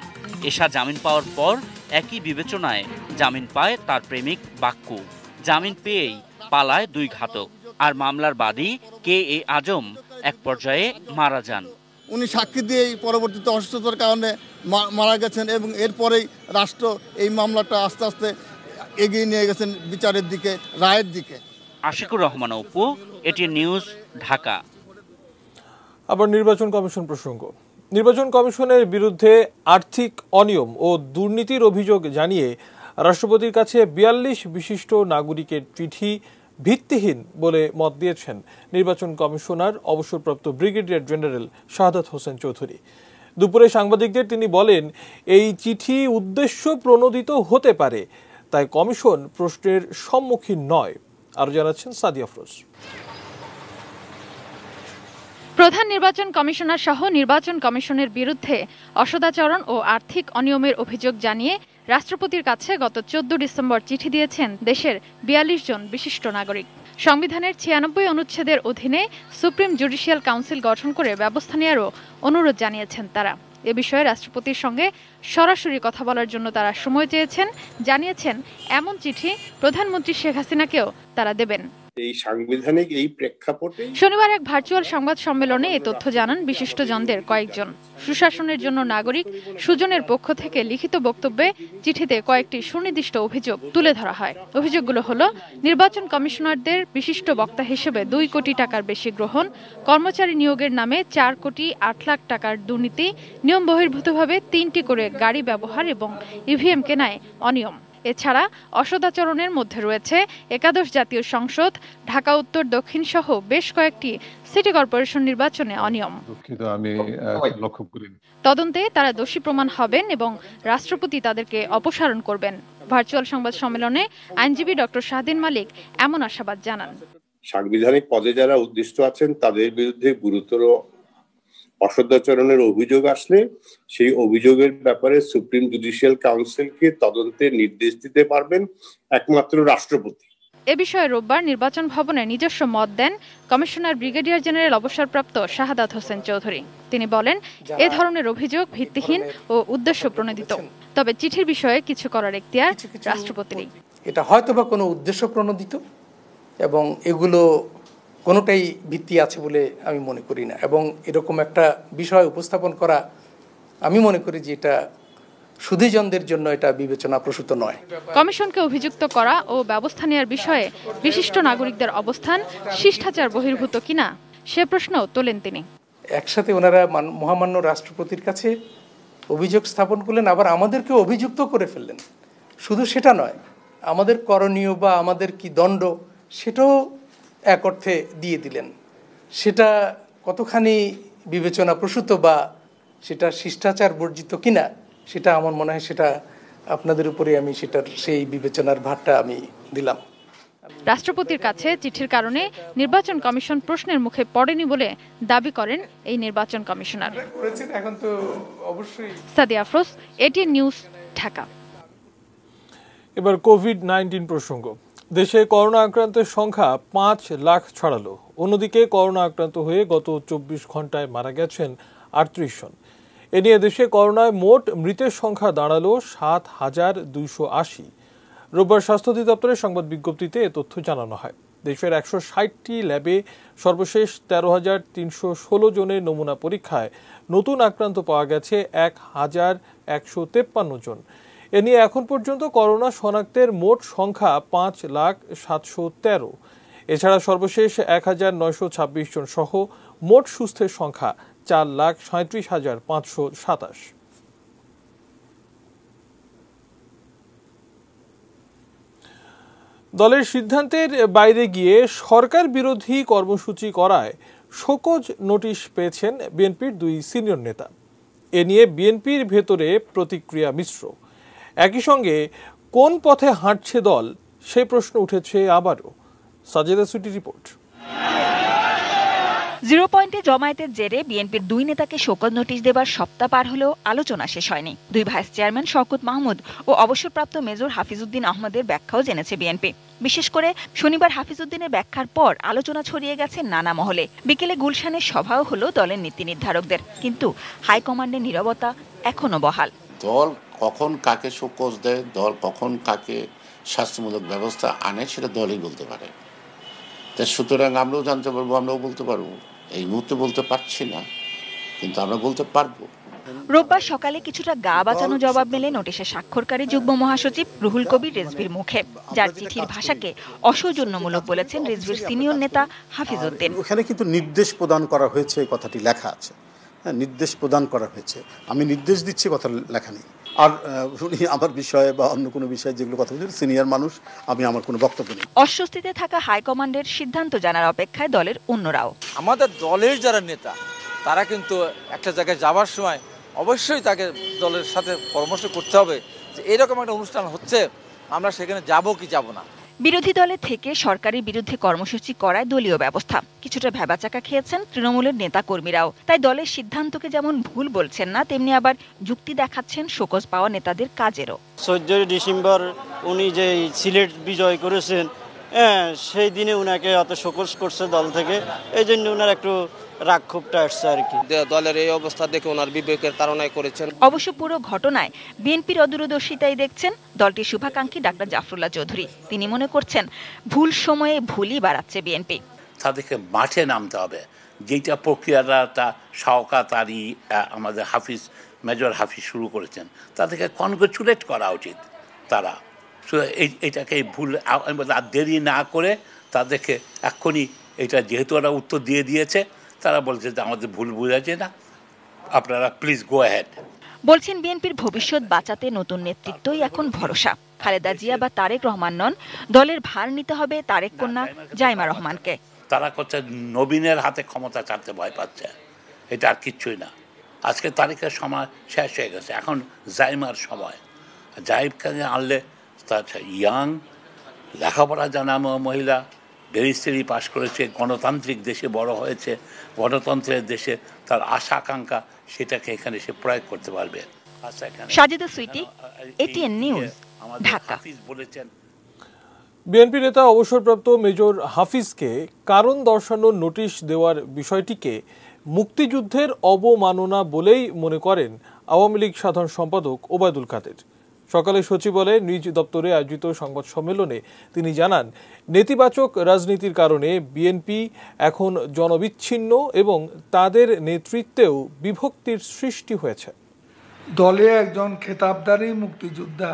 এশা জামিন পাওয়ার পর একই বিবেচনায় জামিন পায় তার প্রেমিক বাক্কু। জামিন পেয়েই পালায় 2 ঘাতক। আর মামলার বাদী কে এ আজম এক পর্যায়ে মারা যান। উনি সাক্ষী দিয়েই পরবর্তীতে অসুস্থতার কারণে মারা গেছেন, এবং এরপরেই রাষ্ট্র এই মামলাটা আস্তে আস্তে এগিয়ে নিয়ে গেছেন বিচারের দিকে, রায়ের দিকে। Ashikur Rahman Apu, ATN news, Dhaka. আবার নির্বাচন কমিশন প্রসঙ্গ। নির্বাচন কমিশনের বিরুদ্ধে আর্থিক অনিয়ম ও দুর্নীতির অভিযোগ জানিয়ে রাষ্ট্রপতির কাছে ৪২ বিশিষ্ট নাগরিকের চিঠি ভিত্তিহীন বলে মত দিয়েছেন নির্বাচন কমিশনার অবসরপ্রাপ্ত ব্রিগেডিয়ার জেনারেল শাহাদাত হোসেন চৌধুরী। দুপুরে সাংবাদিকদের তিনি বলেন, এই চিঠি উদ্দেশ্য প্রণোদিত হতে পারে, তাই কমিশন প্রশ্নের সম্মুখীন নয়। আরো জানাচ্ছেন সাদিয়া আফরোজ। প্রধান নির্বাচন কমিশনার সহ নির্বাচন কমিশনের বিরুদ্ধে অসদাচরণ ও আর্থিক অনিয়মের অভিযোগ জানিয়ে রাষ্ট্রপতির কাছে গত 14 ডিসেম্বর চিঠি দিয়েছেন দেশের ৪২ জন বিশিষ্ট নাগরিক। সংবিধানের ৯৬ অনুচ্ছেদের অধীনে সুপ্রিম জুডিশিয়াল কাউন্সিল গঠন করে ব্যবস্থা নেওয়ারও অনুরোধ জানিয়েছেন তারা। এ বিষয়ে রাষ্ট্রপতির সঙ্গে সরাসরি কথা বলার জন্য তারা সময় চেয়েছেন। জানিয়েছেন, এমন চিঠি প্রধানমন্ত্রী শেখ হাসিনাকেও তারা দেবেন। এই সাংবিধানিক এই প্রেক্ষাপটে শনিবার এক ভার্চুয়াল সংবাদ সম্মেলনে এই তথ্য জানান বিশিষ্টজনদের কয়েকজন। সুশাসনের জন্য নাগরিক সুজনের পক্ষ থেকে লিখিত বক্তব্যে চিঠিতে কয়েকটি সুনির্দিষ্ট অভিযোগ তুলে ধরা হয়। অভিযোগগুলো হলো নির্বাচন কমিশনারদের বিশিষ্ট বক্তা হিসেবে 2 কোটি টাকার বেশি গ্রহণ, কর্মচারী নিয়োগের নামে 4 কোটি 8 লাখ টাকার দুর্নীতি, নিয়ম বহির্ভূতভাবে 3টি করে গাড়ি ব্যবহার এবং ইভিএম কেনায় অনিয়ম। এছাড়া অসদাচরণের মধ্যে রয়েছে একাদশ জাতীয় সংসদ, ঢাকা উত্তর দক্ষিণ সহ বেশ কয়েকটি সিটি কর্পোরেশন নির্বাচনে অনিয়ম। তদন্তে তারা দোষী প্রমাণ হবেন এবং রাষ্ট্রপতি তাদেরকে অপসারণ করবেন। ভার্চুয়াল সংবাদ সম্মেলনে আইনজীবী ডক্টর শাহদিন মালিক এমন আশাবাদ জানান। সাংবিধানিক পদে যারা উদ্দিষ্ট আছেন তাদের বিরুদ্ধে গুরুতর অসদাচরণের অভিযোগ আসলে সেই অভিযোগের ব্যাপারে সুপ্রিম জুডিশিয়াল কাউন্সিলকে তদন্তের নির্দেশ দিতে পারবেন একমাত্র রাষ্ট্রপতি। এ বিষয়ে রোববার নির্বাচন ভবনে নিজস্ব মত দেন কমিশনার ব্রিগেডিয়ার জেনারেল অবসরপ্রাপ্ত শাহাদাত হোসেন চৌধুরী। তিনি বলেন, এ ধরনের অভিযোগ ভিত্তিহীন ও উদ্দেশ্য প্রণোদিত, তবে চিঠির বিষয়ে কিছু করার এখতিয়ার রাষ্ট্রপতিরই। এটা হয়তোবা কোনো উদ্দেশ্য প্রণোদিত এবং এগুলো কোনোটাই ভিত্তি আছে বলে আমি মনে করি না, এবং এরকম একটা বিষয় উপস্থাপন করা আমি মনে করি যে এটা সুধীজনদের জন্য এটা বিবেচনাপ্রসূত নয়। কমিশনকে অভিযুক্ত করা ও ব্যবস্থা নেওয়ার বিষয়ে বিশিষ্ট নাগরিকদের অবস্থান শিষ্টাচার বহির্ভূত কিনা সে প্রশ্নও তোলেন তিনি। একসাথে ওনারা মহামান্য রাষ্ট্রপতির কাছে অভিযোগ স্থাপন করলেন, আবার আমাদেরকে অভিযুক্ত করে ফেললেন। শুধু সেটা নয়, আমাদের করণীয় বা আমাদের কি দণ্ড সেটাও এক অর্থে দিয়ে দিলেন। সেটা কতখানি বিবেচনাপ্রসূত বা সেটা শিষ্টাচার বর্জিত কিনা সেটা আমার মনে হয় সেটা আপনাদের উপরে আমি সেটার সেই বিবেচনার ভারটা আমি দিলাম। রাষ্ট্রপতির কাছে চিঠির কারণে নির্বাচন কমিশন প্রশ্নের মুখে পড়েনি বলে দাবি করেন এই নির্বাচন কমিশনার। এখন তো অবশ্যই। Sadia Afroz, ATN news, Dhaka. এবার কোভিড-19 প্রসঙ্গ। দেশে করোনা আক্রান্তের সংখ্যা 5 লাখ ছাড়ালো। অন্যদিকে করোনা আক্রান্ত হয়ে গত 24 ঘন্টায় মারা গেছেন 38 জন। এ নিয়ে দেশে করোনায় মোট মৃতের সংখ্যা দাঁড়ালো 7,280। রোববার স্বাস্থ্য অধিদপ্তরের সংবাদ বিজ্ঞপ্তিতে এ তথ্য জানানো হয়। দেশের 160টি ল্যাবে সর্বশেষ 13,316 জনের নমুনা পরীক্ষায় নতুন আক্রান্ত পাওয়া গেছে 1,153 জন। এ নিয়ে এখন পর্যন্ত করোনা শনাক্তের মোট সংখ্যা 5,713। এছাড়া সর্বশেষ 1,926 জন সহ মোট সুস্থের সংখ্যা 4,37,527। দলের সিদ্ধান্তের বাইরে গিয়ে সরকার বিরোধী কর্মসূচি করায় শোকজ নোটিশ পেয়েছেন বিএনপির 2 সিনিয়র নেতা। এ নিয়ে বিএনপির ভেতরে প্রতিক্রিয়া মিশ্র। একই সঙ্গে কোন পথে হাঁটছে দল সেই প্রশ্ন উঠেছে আবারও। সাজেদা সুইটি রিপোর্ট। 0 পয়েন্টে জমায়েতের জেরে বিএনপির 2 নেতাকে শোকজ নোটিশ দেবার সপ্তাহ পার হলেও আলোচনা শেষ হয়নি। 2 ভাইস চেয়ারম্যান শওকত মাহমুদ ও অবসরপ্রাপ্ত মেজর হাফিজউদ্দিন আহমদের ব্যাখ্যাও জেনেছে বিএনপি। বিশেষ করে শনিবার হাফিজউদ্দিনের ব্যাখ্যার পর আলোচনা ছড়িয়ে গেছে নানা মহলে। বিকেলে গুলশানের সভাও হলো দলের নীতি নির্ধারকদের, কিন্তু হাইকমান্ডের নীরবতা এখনো বহাল। দল কখন কাকে শোকজ দেয়, দল কখন কাকে শাস্তিমূলক ব্যবস্থা আনে সেটা দলই বলতে পারে। তা সুতরাং আমরাও জানতে পারবো, আমরাও বলতে পারবো। এই মুহূর্তে বলতে পারছি না, কিন্তু আমরা বলতে পারবো। রোববার সকালে কিছুটা গা বাঁচানো জবাব মেলে নোটিশে স্বাক্ষরকারী যুগ্ম মহাসচিব রুহুল কবির রিজভির মুখে, যার চিঠির ভাষাকে অসৌজন্যমূলক বলেছেন রিজভির সিনিয়র নেতা হাফিজউদ্দিন। ওখানে কিন্তু নির্দেশ প্রদান করা হয়েছে, এই কথাটি লেখা আছে। হ্যাঁ, নির্দেশ প্রদান করা হয়েছে, আমি নির্দেশ দিচ্ছি কথা লেখা নেই। আর উনি আমার বিষয়ে বা অন্য কোনো বিষয়ে যেগুলো কথা বলছেন, সিনিয়র মানুষ, আমি আমার কোনো বক্তব্য নেই। অস্বস্তিতে থাকা হাইকমান্ডের সিদ্ধান্ত জানার অপেক্ষায় দলের অন্যরাও। আমাদের দলের যারা নেতা তারা কিন্তু একটা জায়গায় যাবার সময় অবশ্যই তাকে দলের সাথে পরামর্শ করতে হবে যে এরকম একটা অনুষ্ঠান হচ্ছে, আমরা সেখানে যাব কি যাব না। বিরোধী দলে থেকে সরকারের বিরুদ্ধে কর্মসূচি করায় দলীয় ব্যবস্থা। কিছুটা ভেবাচাকা খেয়েছেন তৃণমূলের নেতা কর্মীরাও। তাই দলের সিদ্ধান্তকে যেমন ভুল বলছেন না, তেমনি আবার যুক্তি দেখাচ্ছেন শোকজ পাওয়া নেতাদের কাজেরও। 14 ডিসেম্বর উনি যে সিলেট বিজয় করেছেন, সেই দিনে উনাকে অত শোকজ করছে দল থেকে, এই জন্য উনার একটু রাগ ক্ষোভটা আসছে আর কি। দলের এই অবস্থা দেখে ওনার বিবেকের তাড়নায় করেছেন। অবশ্য পুরো ঘটনায় বিএনপির অদূরদর্শিতাই দেখছেন দলটির শুভাকাঙ্ক্ষী ডাক্তার জাফরুল্লাহ চৌধুরী। তিনি মনে করছেন ভুল সময়ে ভুলই বাড়াচ্ছে বিএনপি। তাদেরকে মাঠে নামতে হবে, যেটা প্রক্রিয়াটা শওকত আলী আমাদের হাফিজ মেজর হাফিজ শুরু করেছেন, তাদেরকে কনগ্রেচুলেট করা উচিত। তারা এটাকে ভুল আর দেরি না করে তাদেরকে এক্ষুনি এটা যেহেতু ওরা উত্তর দিয়ে দিয়েছে, তারা বলছে যে আমাদের ভুল বুঝাচ্ছে না, আপনারা প্লিজ গো অ্যাহেড। বলছেন বিএনপির ভবিষ্যৎ বাঁচাতে নতুন নেতৃত্বই এখন ভরসা। খালেদা জিয়া বা তারেক রহমান নন, দলের ভার নিতে হবে তারেক কন্যা জাইমা রহমানকে। তারা করছে নবীনের হাতে ক্ষমতা ছাড়তে ভয় পাচ্ছে, এটা আর কিচ্ছুই না। আজকে তারিখের সময় শেষ হয়ে গেছে, এখন জাইমার সময়। জাইবকে আনলে তার ইয়াং, লেখাপড়া জানা মহিলা, ব্যারিস্টারি পাশ করেছে, গণতান্ত্রিক দেশে বড় হয়েছে, গণতন্ত্রের দেশে তার আশা আকাঙ্ক্ষা সেটাকে এখানে সে প্রয়োগ করতে পারবে। Sajida Sweety, ATN news, Dhaka. BNP নেতা অবসরপ্রাপ্ত মেজর হাফিজকে কারণ দর্শানোর নোটিশ দেওয়ার বিষয়টিকে মুক্তিযুদ্ধের অবমাননা বলেই মনে করেন আওয়ামী লীগ সাধারণ সম্পাদক ওবায়দুল কাদের। সকালে সচিবালয়ে নিজ দপ্তরে আয়োজিত সংবাদ সম্মেলনে তিনি জানান, নেতিবাচক রাজনীতির কারণে বিএনপি এখন জনবিচ্ছিন্ন এবং তাদের নেতৃত্বেও বিভক্তির সৃষ্টি হয়েছে। দলে একজন খেতাবদারী মুক্তিযোদ্ধা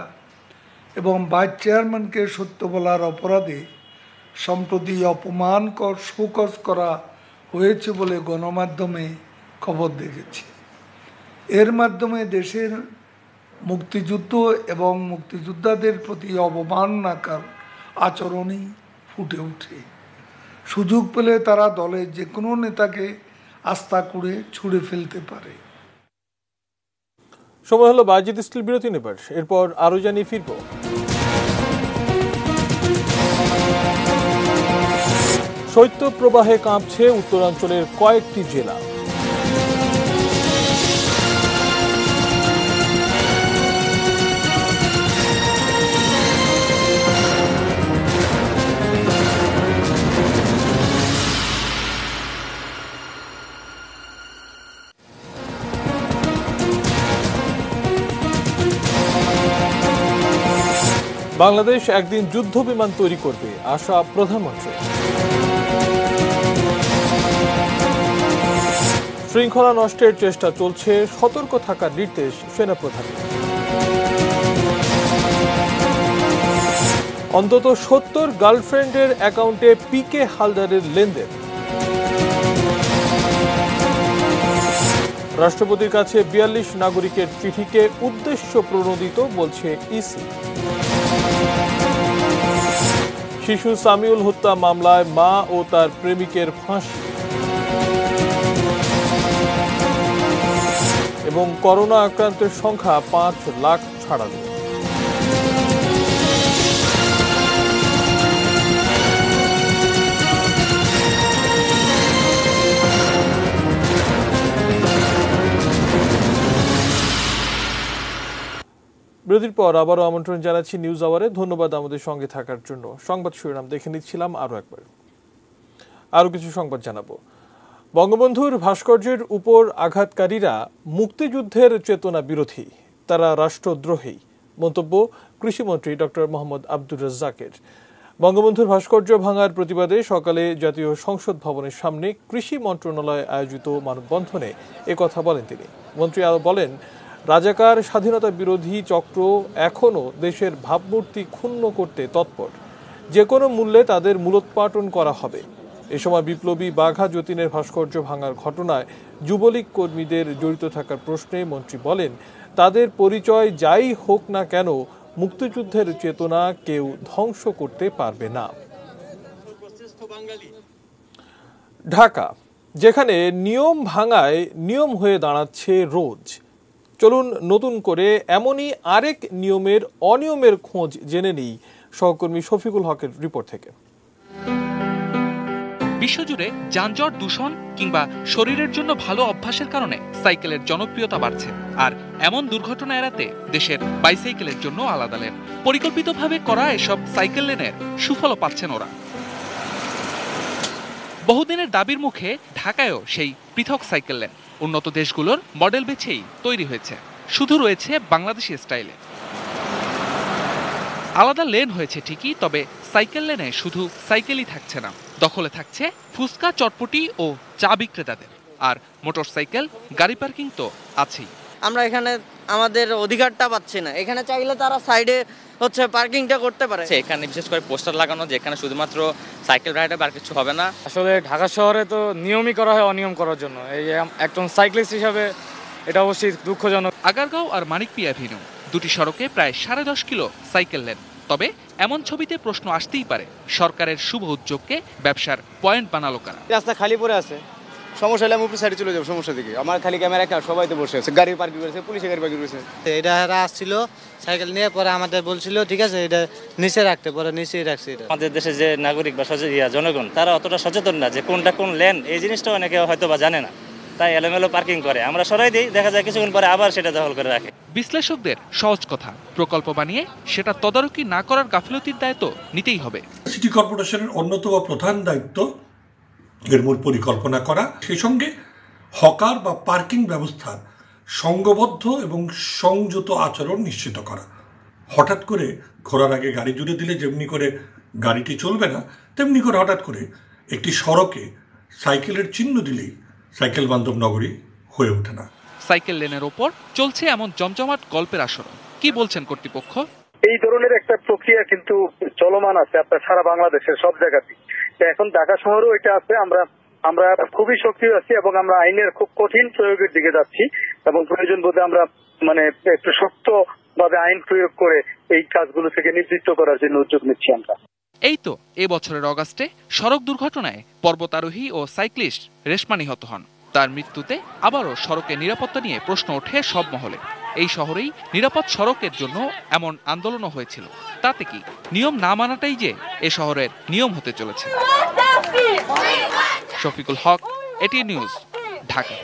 এবং ভাইস চেয়ারম্যানকে সত্য বলার অপরাধে সম্প্রতি অপমানকর শোকজ করা হয়েছে বলে গণমাধ্যমে খবর দেখেছি। এর মাধ্যমে দেশের মুক্তিযুদ্ধ এবং মুক্তিযোদ্ধাদের প্রতি অবমাননাকার আচরণই ফুটে ওঠে। সুযোগ পেলে তারা দলের যে কোনো নেতাকে আস্থা করে ছুঁড়ে ফেলতে পারে। সময় হলো বাজিদ স্টিল বিরতি নেবার, এরপর আরো জানিয়ে ফিরব। শৈত্য প্রবাহে কাঁপছে উত্তরাঞ্চলের কয়েকটি জেলা। বাংলাদেশ একদিন যুদ্ধ বিমান তৈরি করবে, আশা প্রধানমন্ত্রী। শৃঙ্খলা নষ্টের চেষ্টা চলছে, সতর্ক থাকার নির্দেশ সেনাপ্রধানের। অন্তত 70 গার্লফ্রেন্ডের অ্যাকাউন্টে পিকে হালদারের লেনদেন। রাষ্ট্রপতির কাছে 42 নাগরিকের চিঠিকে উদ্দেশ্য প্রণোদিত বলছে ইসি। শিশু সামিউল হত্যা মামলায় মা ও তার প্রেমিকের ফাঁসি। এবং করোনা আক্রান্তের সংখ্যা 5 লাখ ছাড়ালো। বিরতির পর আবারও আমন্ত্রণ জানাচ্ছি নিউজ আওয়ারে। ধন্যবাদ আমাদের সঙ্গে থাকার জন্য। সংবাদ শিরোনাম দেখে নিচ্ছিলাম আরো কিছু সংবাদ জানাবো। বঙ্গবন্ধুর ভাস্কর্যের উপর আঘাতকারীরা মুক্তিযুদ্ধের চেতনা বিরোধী, তারা রাষ্ট্রদ্রোহী, মন্তব্য কৃষিমন্ত্রী ডক্টর মোহাম্মদ আব্দুর রাজ্জাকের। বঙ্গবন্ধুর ভাস্কর্য ভাঙার প্রতিবাদে সকালে জাতীয় সংসদ ভবনের সামনে কৃষি মন্ত্রণালয় আয়োজিত মানববন্ধনে একথা বলেন তিনি। মন্ত্রী আরো বলেন, রাজাকার স্বাধীনতা বিরোধী চক্র এখনও দেশের ভাবমূর্তি ক্ষুণ্ণ করতে তৎপর, যে কোনো মূল্যে তাদের মূলোৎপাটন করা হবে। এ সময় বিপ্লবী বাঘা যতীনের ভাস্কর্য ভাঙার ঘটনায় যুবলীগ কর্মীদের জড়িত থাকার প্রশ্নে মন্ত্রী বলেন, তাদের পরিচয় যাই হোক না কেন, মুক্তিযুদ্ধের চেতনা কেউ ধ্বংস করতে পারবে না। ঢাকা, যেখানে নিয়ম ভাঙায় নিয়ম হয়ে দাঁড়াচ্ছে রোজ। চলুন নতুন করে এমনই আরেক নিয়মের অনিয়মের খোঁজ জেনে নিই সহকর্মী শফিকুল হকের রিপোর্ট থেকে। বিশ্বজুড়ে যানজট, দূষণ কিংবা শরীরের জন্য ভালো অভ্যাসের কারণে সাইকেলের জনপ্রিয়তা বাড়ছে। আর এমন দুর্ঘটনা এড়াতে দেশের বাইসাইকেলের জন্য আলাদা লেন, পরিকল্পিতভাবে করা এসব সাইকেল লেনের সুফলও পাচ্ছেন ওরা। বহুদিনের দাবির মুখে ঢাকায়ও সেই পৃথক সাইকেল লেন উন্নত দেশগুলোর মডেল বেছেই তৈরি হয়েছে, শুধু রয়েছে বাংলাদেশি স্টাইলে। আলাদা লেন হয়েছে ঠিকই, তবে সাইকেল লেনে শুধু সাইকেলই থাকছে না, দখলে থাকছে ফুচকা, চটপটি ও চা বিক্রেতাদের। আর মোটরসাইকেল, গাড়ি পার্কিং তো আছেই। আমরা এখানে আমাদের অধিকারটা পাচ্ছি না, এখানে চাইলে তারা সাইডে হচ্ছে পার্কিংটা করতে পারে। এখানে বিশেষ করে পোস্টার লাগানো যে এখানে শুধুমাত্র সাইকেল রাইডার আর কিছু হবে না। আসলে ঢাকা শহরে তো নিয়মই করা হয় অনিয়ম করার জন্য, এই একজন সাইক্লিস্ট হিসাবে এটা অবশ্যই দুঃখজনক। আগারগাঁও আর মানিকপি অ্যাভিনিউ দুটি সড়কে প্রায় 10.5 কিলো সাইকেল লেন। তবে এমন ছবিতে প্রশ্ন আসতেই পারে, সরকারের শুভ উদ্যোগকে ব্যবসার পয়েন্ট বানালো কারা? রাস্তা খালি পড়ে আছে, সমস্যা হলে আমি উপরে সাইডে চলে যাবো, সমস্যা দিকে আমার খালি ক্যামেরা একটা সবাই তো বসে আছে, গাড়ি পার্কিং করেছে, পুলিশের গাড়ি পার্কিং করেছে। এটা আসছিল সাইকেল নিয়ে, পরে আমাদের বলছিল ঠিক আছে এটা নিচে রাখতে, পরে নিচেই রাখছে। আমাদের দেশে যে নাগরিক বা জনগণ তারা অতটা সচেতন না যে কোনটা কোন লেন, এই জিনিসটা অনেকে হয়তো বা জানে না, তাই এলোমেলো পার্কিং করে। আমরা সরাই দিই, দেখা যায় কিছুক্ষণ পরে আবার সেটা দখল করে রাখে। বিশ্লেষকদের সহজ কথা, প্রকল্প বানিয়ে সেটা তদারকি না করার গাফিলতির দায় তো নিতেই হবে। সিটি কর্পোরেশনের অন্যতম প্রধান দায়িত্ব এর মূল পরিকল্পনা করা, সেই সঙ্গে হকার বা পার্কিং ব্যবস্থার সংঘবদ্ধ এবং সংযত আচরণ নিশ্চিত করা। হঠাৎ করে ঘোরার আগে গাড়ি জুড়ে দিলে যেমনি করে গাড়িটি চলবে না, তেমনি করে হঠাৎ করে একটি সড়কে সাইকেলের চিহ্ন দিলেই সাইকেল বান্ধব নগরী হয়ে ওঠে না। সাইকেল লেনের ওপর চলছে এমন জমজমাট গল্পের আসর, কি বলছেন কর্তৃপক্ষ? এই ধরনের একটা প্রক্রিয়া কিন্তু চলমান আছে আপনার সারা বাংলাদেশের সব জায়গাতেই। এখন ঢাকা শহরেও এটা আছে। আমরা খুবই সক্রিয় আছি এবং আমরা আইনের খুব কঠিন প্রয়োগের দিকে যাচ্ছি এবং প্রয়োজন বোধে আমরা মানে একটু শক্তভাবে আইন প্রয়োগ করে এই কাজগুলো থেকে নিবৃত্ত করার জন্য উদ্যোগ নিচ্ছি আমরা। এই তো এবছরের অগাস্টে সড়ক দুর্ঘটনায় পর্বতারোহী ও সাইক্লিস্ট রেশমা নিহত হন। তার মৃত্যুতে আবারও সড়কের নিরাপত্তা নিয়ে প্রশ্ন ওঠে সব মহলে। এই শহরেই নিরাপদ সড়কের জন্য এমন আন্দোলনও হয়েছিল। তাতে কি নিয়ম না মানাটাই যে এ শহরের নিয়ম হতে চলেছে? শফিকুল হক, এটিএন নিউজ, ঢাকা।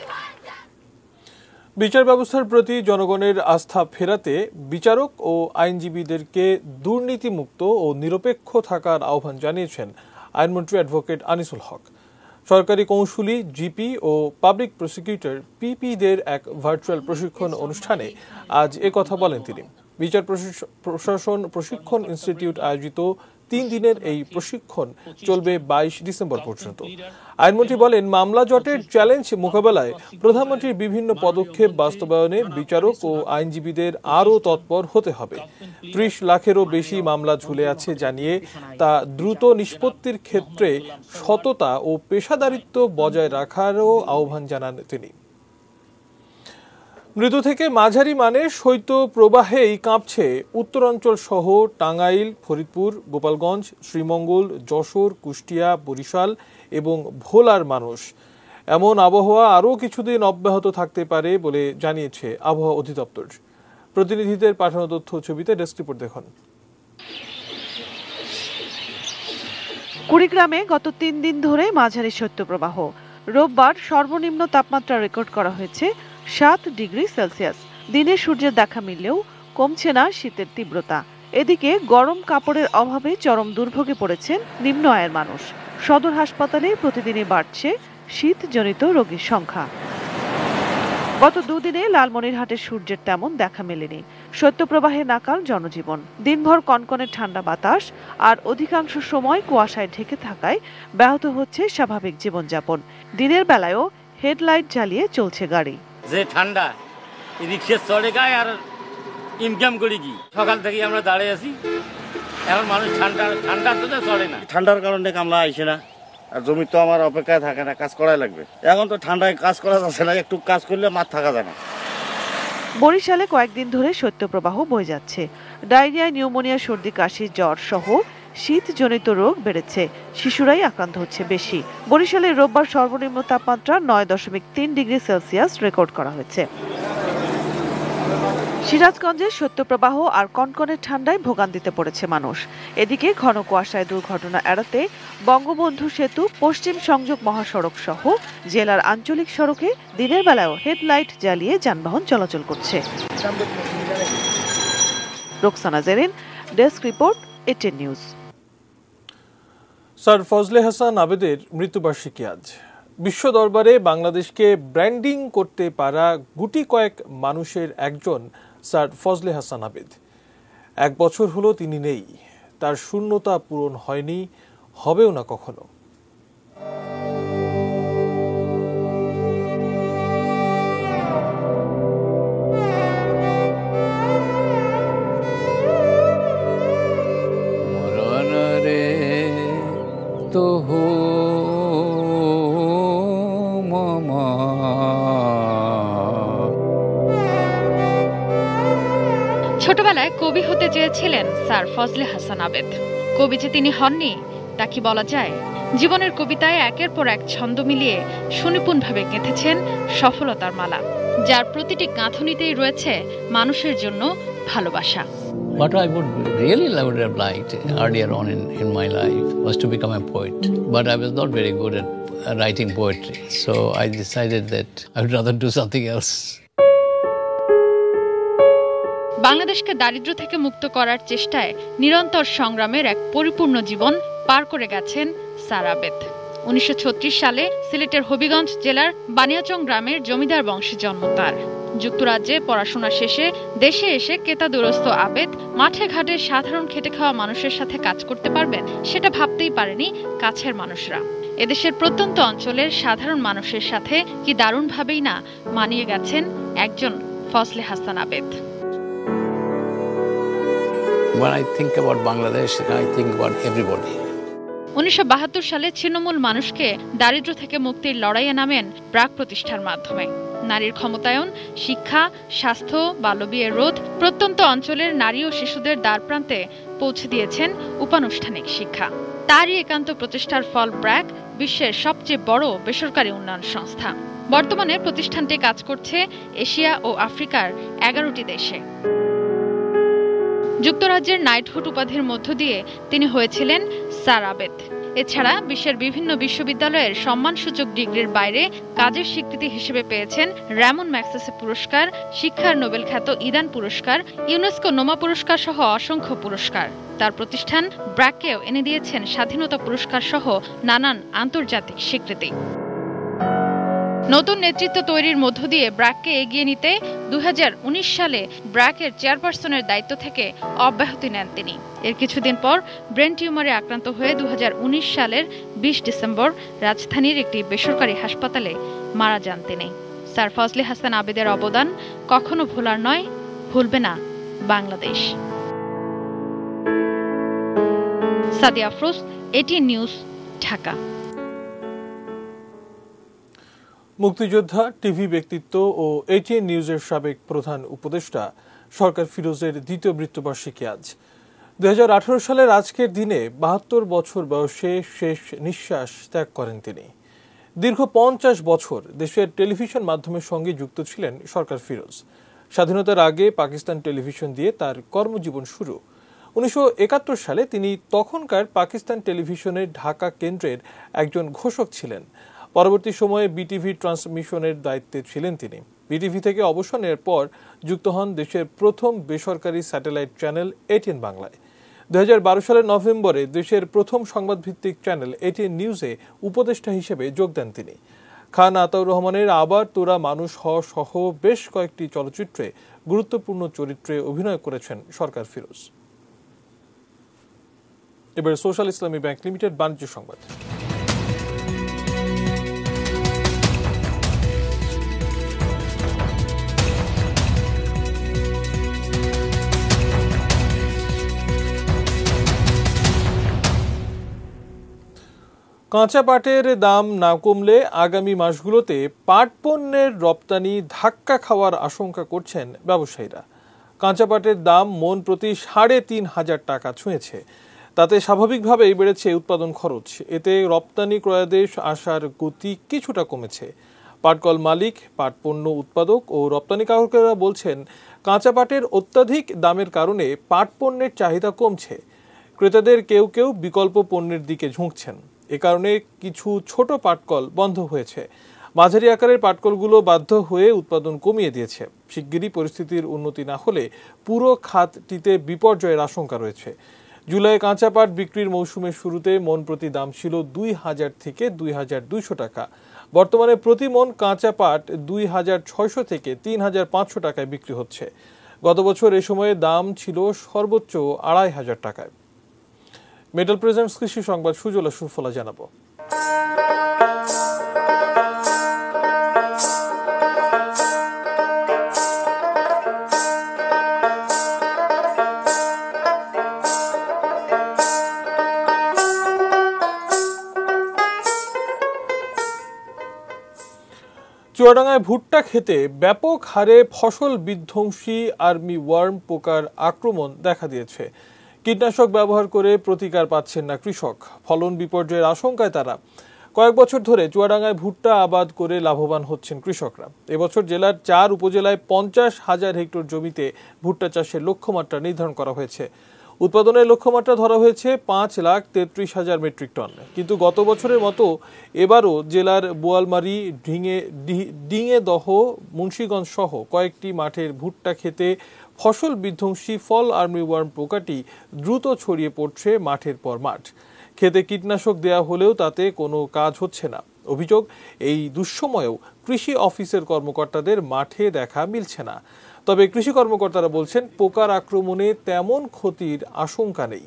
বিচার ব্যবস্থার প্রতি জনগণের আস্থা ফেরাতে বিচারক ও আইনজীবীদেরকে দুর্নীতিমুক্ত ও নিরপেক্ষ থাকার আহ্বান জানিয়েছেন আইনমন্ত্রী অ্যাডভোকেট আনিসুল হক। সরকারি কৌঁসুলি, জিপি ও পাবলিক প্রসিকিউটর পিপিদের এক ভার্চুয়াল প্রশিক্ষণ অনুষ্ঠানে আজ কথা বলেন তিনি। বিচার প্রশাসন প্রশিক্ষণ ইনস্টিটিউট আয়োজিত 3 দিনের এই প্রশিক্ষণ চলবে 22 ডিসেম্বর পর্যন্ত। আইনমন্ত্রী বলেন, মামলা জটের চ্যালেঞ্জ মোকাবেলায় প্রধানমন্ত্রীর বিভিন্ন পদক্ষেপ বাস্তবায়নে বিচারক ও আইনজীবীদের আরও তৎপর হতে হবে। 30 লাখেরও বেশি মামলা ঝুলে আছে জানিয়ে তা দ্রুত নিষ্পত্তির ক্ষেত্রে সততা ও পেশাদারিত্ব বজায় রাখারও আহ্বান জানান তিনি। মৃদু থেকে মাঝারি মানের শৈত্য প্রবাহেই কাঁপছে উত্তরাঞ্চল সহ টাঙ্গাইল, ফরিদপুর, গোপালগঞ্জ, শ্রীমঙ্গল, যশোর, কুষ্টিয়া, বরিশাল এবং ভোলার মানুষ। এমন আবহাওয়া আরও কিছুদিন অব্যাহত থাকতে পারে বলে জানিয়েছে আবহাওয়া অধিদপ্তর। প্রতিনিধিদের পাঠানো তথ্য ছবিতে ডেস্ক রিপোর্ট দেখুন। কুড়িগ্রামে গত 3 দিন ধরে মাঝারি শৈত্যপ্রবাহ। রোববার সর্বনিম্ন তাপমাত্রা রেকর্ড করা হয়েছে 7 ডিগ্রি সেলসিয়াস। দিনে সূর্যের দেখা মিললেও কমছে না শীতের তীব্রতা। এদিকে গরম কাপড়ের অভাবে চরম দুর্ভোগে পড়েছেন নিম্ন আয়ের মানুষ। সদর হাসপাতালে প্রতিদিনই বাড়ছে শীতজনিত রোগীর সংখ্যা। গত 2 দিনে লালমনিরহাটের সূর্যের তেমন দেখা মেলেনি। শৈত্যপ্রবাহে নাকাল জনজীবন। দিনভর কনকনে ঠান্ডা বাতাস আর অধিকাংশ সময় কুয়াশায় ঢেকে থাকায় ব্যাহত হচ্ছে স্বাভাবিক জীবনযাপন। দিনের বেলায়ও হেডলাইট জ্বালিয়ে চলছে গাড়ি। যে ঠান্ডা, রিক্সা চড়ে গায় আর ইনকাম করি কি? সকাল থেকে আমরা দাঁড়িয়ে আছি, এখন মানুষ ঠান্ডা তো চড়ে না। ঠান্ডার কারণে কামলা আইসে না, আর জমি তো আমার অপেক্ষায় থাকে না, কাজ করাই লাগবে। এখন তো ঠান্ডায় কাজ করা যাচ্ছে না, একটু কাজ করলে মাঠ থাকা যায় না। বরিশালে কয়েকদিন ধরে শৈত্যপ্রবাহ বয়ে যাচ্ছে। ডায়রিয়া, নিউমোনিয়া, সর্দি, কাশি, জ্বর সহ শীতজনিত রোগ বেড়েছে। শিশুরাই আক্রান্ত হচ্ছে বেশি। বরিশালে রোববার সর্বনিম্ন তাপমাত্রা 9.3 ডিগ্রি সেলসিয়াস রেকর্ড করা হয়েছে। সিরাজগঞ্জে শৈত্যপ্রবাহ আর কনকনে ঠান্ডায় ভোগান্তিতে পড়েছে মানুষ। এদিকে ঘন কুয়াশায় দুর্ঘটনা এড়াতে বঙ্গবন্ধু সেতু, পশ্চিম সংযোগ মহাসড়ক সহ জেলার আঞ্চলিক সড়কে দিনের বেলায়ও হেডলাইট জ্বালিয়ে যানবাহন চলাচল করছে। Roksana Zerin, desk report, ATN news. Sir Fazle Hasan আবেদের মৃত্যুবার্ষিকী আজ। বিশ্ব দরবারে বাংলাদেশকে ব্র্যান্ডিং করতে পারা গুটি কয়েক মানুষের একজন স্যার ফজলে হাসান আবেদ। 1 বছর হলো তিনি নেই, তার শূন্যতা পূরণ হয়নি, হবেও না কখনো। ছোটবেলায় কবি হতে চেয়েছিলেন স্যার ফজলে হাসান আবেদ। কবি যে তিনি হননি তা কি বলা যায়? জীবনের কবিতায় একের পর এক ছন্দ মিলিয়ে সুনিপুণভাবে গেঁথেছেন সফলতার মালা, যার প্রতিটি গাঁথুনিতেই রয়েছে মানুষের জন্য ভালোবাসা। What I would have liked earlier on in my life was to become a poet, but I was not very good at writing poetry, so I decided that I would rather do something else. বাংলাদেশকে দারিদ্র্য থেকে মুক্ত করার চেষ্টায় নিরন্তর সংগ্রামের এক পরিপূর্ণ জীবন পার করে গেছেন স্যার আবেদ। 1936 সালে সিলেটের হবিগঞ্জ জেলার বানিয়াচং গ্রামের জমিদার বংশে জন্ম তার। যুক্তরাজ্যে পড়াশোনা শেষে দেশে এসে কেতাদুরস্ত আবেদ মাঠে ঘাটে সাধারণ খেটে খাওয়া মানুষের সাথে কাজ করতে পারবেন সেটা ভাবতেই পারেনি কাছের মানুষরা। এদেশের প্রত্যন্ত অঞ্চলের সাধারণ মানুষের সাথে কি দারুণভাবেই না মানিয়ে গেছেন একজন ফজলে হাসান আবেদ। When I think about Bangladesh, I think about everybody. 1972 সালে ছিন্নমূল মানুষকে দারিদ্র্য থেকে মুক্তির লড়াইয়ে নামেন প্রাক প্রতিষ্ঠার মাধ্যমে। নারীর ক্ষমতায়ন, শিক্ষা, স্বাস্থ্য, বাল্যবিয়ে রোধ, প্রত্যন্ত অঞ্চলের নারী ও শিশুদের দ্বারপ্রান্তে পৌঁছে দিয়েছেন উপানুষ্ঠানিক শিক্ষা। তারই একান্ত প্রচেষ্টার ফল ব্র্যাক বিশ্বের সবচেয়ে বড় বেসরকারি উন্নয়ন সংস্থা। বর্তমানে প্রতিষ্ঠানটি কাজ করছে এশিয়া ও আফ্রিকার 11টি দেশে। যুক্তরাজ্যের নাইটহুড উপাধির মধ্য দিয়ে তিনি হয়েছিলেন স্যার আবেদ। এছাড়া বিশ্বের বিভিন্ন বিশ্ববিদ্যালয়ের সম্মানসূচক ডিগ্রির বাইরে কাজের স্বীকৃতি হিসেবে পেয়েছেন র্যামন ম্যাগসেসে পুরস্কার, শিক্ষার নোবেল খ্যাত ইদান পুরস্কার, ইউনেস্কো নোমা পুরস্কার সহ অসংখ্য পুরস্কার। তার প্রতিষ্ঠান ব্র্যাককেও এনে দিয়েছেন স্বাধীনতা পুরস্কার সহ নানান আন্তর্জাতিক স্বীকৃতি। নতুন নেতৃত্ব তৈরির মধ্য দিয়ে ব্র্যাককে এগিয়ে নিতে 2019 সালে ব্র্যাকের চেয়ারপারসনের দায়িত্ব থেকে অব্যাহতি নেন তিনি। এর কিছুদিন পর ব্রেন টিউমারে আক্রান্ত হয়ে 2019 সালের 20 ডিসেম্বর রাজধানীর একটি বেসরকারি হাসপাতালে মারা যান তিনি। স্যার ফজলে হাসান আবেদের অবদান কখনো ভোলার নয়, ভুলবে না বাংলাদেশ। Sadia Afroz, ATN news, Dhaka. মুক্তিযোদ্ধা, টিভি ব্যক্তিত্ব ও এটিএন নিউজের সাবেক প্রধান উপদেষ্টা সরকার ফিরোজের দ্বিতীয় মৃত্যুবার্ষিকী আজ। 2018 সালের আজকের দিনে 72 বছর বয়সে শেষ নিঃশ্বাস ত্যাগ করেন তিনি। দীর্ঘ 50 বছর দেশের টেলিভিশন মাধ্যমের সঙ্গে যুক্ত ছিলেন সরকার ফিরোজ। স্বাধীনতার আগে পাকিস্তান টেলিভিশন দিয়ে তার কর্মজীবন শুরু। 1971 সালে তিনি তখনকার পাকিস্তান টেলিভিশনের ঢাকা কেন্দ্রের একজন ঘোষক ছিলেন। পরবর্তী সময়ে বিটিভি ট্রান্সমিশনের দায়িত্বে ছিলেন তিনি। বিটিভি থেকে অবসর নেওয়ার পর যুক্ত হন দেশের প্রথম বেসরকারি স্যাটেলাইট চ্যানেল এটিএন বাংলায়। 2012 সালের নভেম্বরে দেশের প্রথম সংবাদভিত্তিক চ্যানেল এটিএন নিউজে উপদেষ্টা হিসেবে যোগ দেন তিনি। খান আতাউর রহমানের আবার তোরা মানুষ হ সহ বেশ কয়েকটি চলচ্চিত্রে গুরুত্বপূর্ণ চরিত্রে অভিনয় করেছেন সরকার ফিরোজ। এবার সোশ্যাল ইসলামী ব্যাংক লিমিটেড বাণিজ্য সংবাদ। কাঁচা পাটের দাম না কমলে আগামী মাসগুলোতে পাট পণ্যের রপ্তানি ধাক্কা খাওয়ার আশঙ্কা করছেন ব্যবসায়ীরা। কাঁচা পাটের দাম মন প্রতি ৩,৫০০ টাকা ছুঁয়েছে। তাতে স্বাভাবিকভাবেই বেড়েছে উৎপাদন খরচ। এতে রপ্তানি ক্রয়াদেশ আসার গতি কিছুটা কমেছে। পাটকল মালিক, পাট পণ্য উৎপাদক ও রপ্তানিকারকেরা বলছেন, কাঁচা পাটের অত্যাধিক দামের কারণে পাট পণ্যের চাহিদা কমছে। ক্রেতাদের কেউ কেউ বিকল্প পণ্যের দিকে ঝুঁকছেন। এ কারণে কিছু ছোট পাটকল বন্ধ হয়েছে। মাঝারি আকারের পাটকলগুলো বাধ্য হয়ে উৎপাদন কমিয়ে দিয়েছে। শিগগিরই পরিস্থিতির উন্নতি না হলে পুরো খাতটিতে বিপর্যয়ের আশঙ্কা রয়েছে। জুলাই কাঁচা পাট বিক্রির মৌসুমের শুরুতে মন প্রতি দাম ছিল ২,০০০ থেকে ২,২০০ টাকা। বর্তমানে প্রতি মন কাঁচা পাট ২,৬০০ থেকে ৩,৫০০ টাকায় বিক্রি হচ্ছে। গত বছর এ সময়ে দাম ছিল সর্বোচ্চ ২,৫০০ টাকায়। মেটাল প্রেজেন্টস কৃষি সংবাদ সুজলা সুফলা জানাবো। চুয়াডাঙ্গায় ভুট্টা খেতে ব্যাপক হারে ফসল বিধ্বংসী আর্মি ওয়ার্ম পোকার আক্রমণ দেখা দিয়েছে। কীটনাশক ব্যবহার করে প্রতিকার পাচ্ছেন না কৃষক। ফলন বিপর্যয়ের আশঙ্কায় তারা। কয়েক বছর ধরে চুয়াডাঙ্গায় ভুট্টা আবাদ করে লাভবান হচ্ছেন কৃষকরা। এবছর জেলার ৪ উপজেলায় ৫০,০০০ হেক্টর জমিতে ভুট্টা চাষের লক্ষ্যমাত্রা নির্ধারণ করা হয়েছে। উৎপাদনের লক্ষ্যমাত্রা ধরা হয়েছে ৫,৩৩,০০০ মেট্রিক টন। কিন্তু গত বছরের মতো এবারও জেলার বোয়ালমারী, ডিঙেদহ, মুন্সিগঞ্জ সহ কয়েকটি মাঠের ভুট্টা খেতে ফসল বিধ্বংসী ফল আর্মিওয়ার্ম পোকাটি দ্রুত ছড়িয়ে পড়ছে মাঠের পর মাঠ। খেতে কীটনাশক দেয়া হলেও তাতে কোনো কাজ হচ্ছে না। অভিযোগ, এই দুঃসময়েও কৃষি অফিসের কর্মকর্তাদের মাঠে দেখা মিলছে না। তবে কৃষি কর্মকর্তারা বলছেন পোকার আক্রমণে তেমন ক্ষতির আশঙ্কা নেই।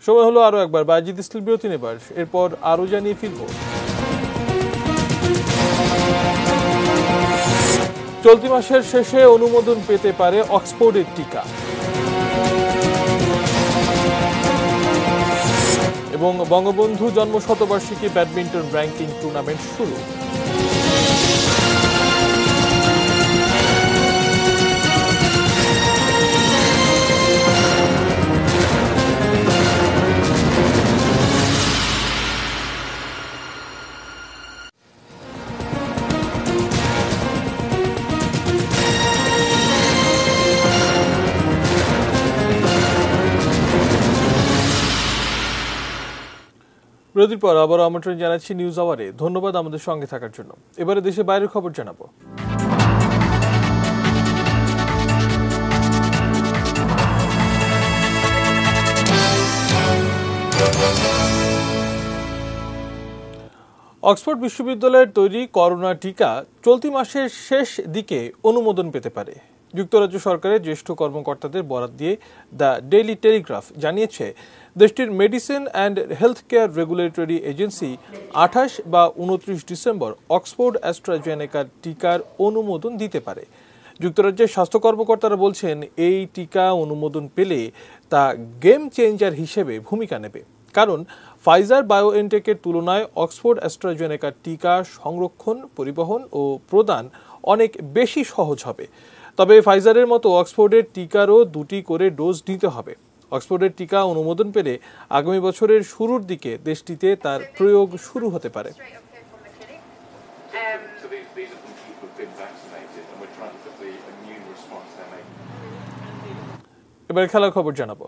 সময় হলো আরো একবার বাজিদ স্টিল বিরতি নেবার, এরপর আরো জানিয়ে ফিরব। চলতি মাসের শেষে অনুমোদন পেতে পারে অক্সফোর্ডের টিকা। এবং বঙ্গবন্ধু জন্মশতবার্ষিকী ব্যাডমিন্টন র্যাঙ্কিং টুর্নামেন্ট শুরু। বিরতির পর আবার আমন্ত্রণ জানাচ্ছি নিউজ আওয়ারে। ধন্যবাদ আমাদের সঙ্গে থাকার জন্য। এবারে দেশে বাইরের খবর জানাবো। অক্সফোর্ড বিশ্ববিদ্যালয়ের তৈরি করোনা টিকা চলতি মাসের শেষ দিকে অনুমোদন পেতে পারে। যুক্তরাজ্য সরকারের জ্যেষ্ঠ কর্মকর্তাদের বরাত দিয়ে দ্য ডেইলি টেলিগ্রাফ জানিয়েছে, দেশটির medicine and health care regulatory agency ২৮ বা ২৯ ডিসেম্বর অক্সফোর্ড অ্যাস্ট্রাজেনেকার টিকার অনুমোদন দিতে পারে। যুক্তরাজ্যের স্বাস্থ্য কর্মকর্তারা বলছেন, এই টিকা অনুমোদন পেলে তা গেম চেঞ্জার হিসেবে ভূমিকা নেবে। কারণ ফাইজার বায়োএনটেকের তুলনায় অক্সফোর্ড অ্যাস্ট্রাজেনেকার টিকা সংরক্ষণ, পরিবহন ও প্রদান অনেক বেশি সহজ হবে। তবে ফাইজারের মতো অক্সফোর্ডের টিকারও ২টি করে ডোজ নিতে হবে। অক্সফোর্ডের টিকা অনুমোদন পেলে আগামী বছরের শুরুর দিকে দেশটিতে তার প্রয়োগ শুরু হতে পারে। এবার খেলার খবর জানাবো।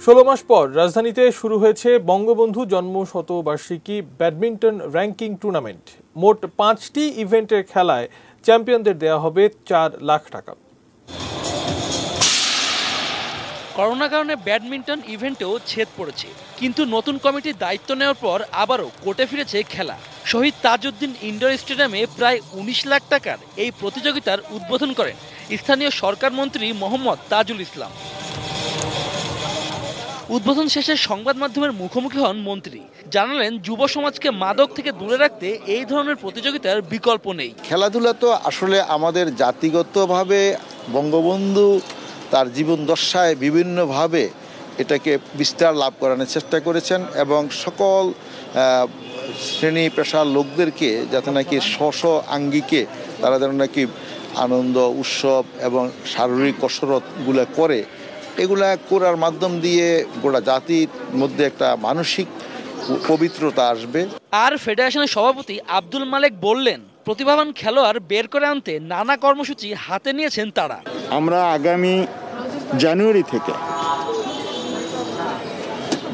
ষোলো মাস পর রাজধানীতে শুরু হয়েছে বঙ্গবন্ধু জন্মশতবার্ষিকী ব্যাডমিন্টন র্যাঙ্কিং টুর্নামেন্ট। মোট 5টি ইভেন্টের খেলায় চ্যাম্পিয়নদের দেওয়া হবে 4 লাখ টাকা। করোনার কারণে ব্যাডমিন্টন ইভেন্টেও ছেদ পড়েছে, কিন্তু নতুন কমিটির দায়িত্ব নেওয়ার পর আবারও কোর্টে ফিরেছে খেলা। শহীদ তাজউদ্দিন ইনডোর স্টেডিয়ামে প্রায় 19 লাখ টাকার এই প্রতিযোগিতার উদ্বোধন করেন স্থানীয় সরকার মন্ত্রী মোহাম্মদ তাজুল ইসলাম। উদ্বোধন শেষে সংবাদ মাধ্যমের মুখোমুখি হন মন্ত্রী, জানালেন যুব সমাজকে মাদক থেকে দূরে রাখতে এই ধরনের প্রতিযোগিতার বিকল্প নেই। খেলাধুলা তো আসলে আমাদের জাতিগতভাবে বঙ্গবন্ধু তার জীবন দশায় বিভিন্নভাবে এটাকে বিস্তার লাভ করানোর চেষ্টা করেছেন এবং সকল শ্রেণী পেশার লোকদেরকে যাতে নাকি স্ব আঙ্গিকে তারা যেন নাকি আনন্দ উৎসব এবং শারীরিক কসরতগুলো করে, এগুলা করার মাধ্যম দিয়ে গোটা জাতির মধ্যে একটা মানসিক পবিত্রতা আসবে। আর ফেডারেশনের সভাপতি আব্দুল মালেক বললেন, প্রতিভাবান খেলোয়াড় বের করে আনতে নানা কর্মসূচি হাতে নিয়েছেন তারা। আমরা আগামী জানুয়ারি থেকে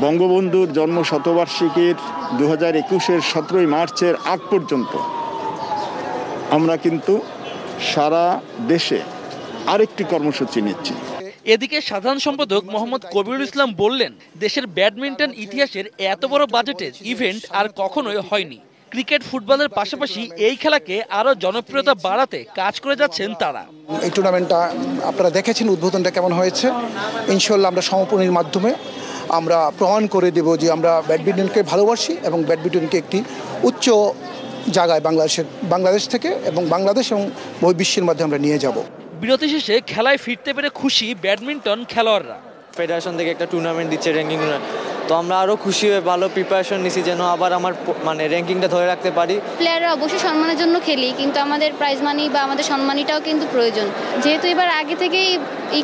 বঙ্গবন্ধুর জন্ম শতবার্ষিকীর 2021-এর 17ই মার্চের আগ পর্যন্ত আমরা কিন্তু সারা দেশে আরেকটি কর্মসূচি নিচ্ছি। এদিকে সাধারণ সম্পাদক মোহাম্মদ কবিরুল ইসলাম বললেন, দেশের ব্যাডমিন্টন ইতিহাসের এত বড় বাজেটের ইভেন্ট আর কখনোই হয়নি। ক্রিকেট ফুটবলের পাশাপাশি এই খেলাকে আরো জনপ্রিয়তা বাড়াতে কাজ করে যাচ্ছেন তারা। এই টুর্নামেন্টটা আপনারা দেখেছেন উদ্বোধনটা কেমন হয়েছে। ইনশাআল্লাহ আমরা সমাপনীর মাধ্যমে আমরা প্রমাণ করে দেব যে আমরা ব্যাডমিন্টনকে ভালোবাসি এবং ব্যাডমিন্টনকে একটি উচ্চ জায়গায় বাংলাদেশ থেকে এবং বাংলাদেশ এবং বিশ্বের মধ্যে আমরা নিয়ে যাব। বিরতি শেষে খেলায় ফিরতে পেরে খুশি ব্যাডমিন্টন খেলোয়াড়রা। ফেডারেশন থেকে একটা টুর্নামেন্ট দিচ্ছে র্যাঙ্কিং, তো আমরা আরও খুশি হয়ে ভালো প্রিপারেশন নিছি যেন আবার আমার র্যাঙ্কিংটা ধরে রাখতে পারি। প্লেয়াররা অবশ্যই সম্মানের জন্য খেলি, কিন্তু আমাদের প্রাইজ মানি বা আমাদের সম্মানীটাও কিন্তু প্রয়োজন। যেহেতু এবার আগে থেকেই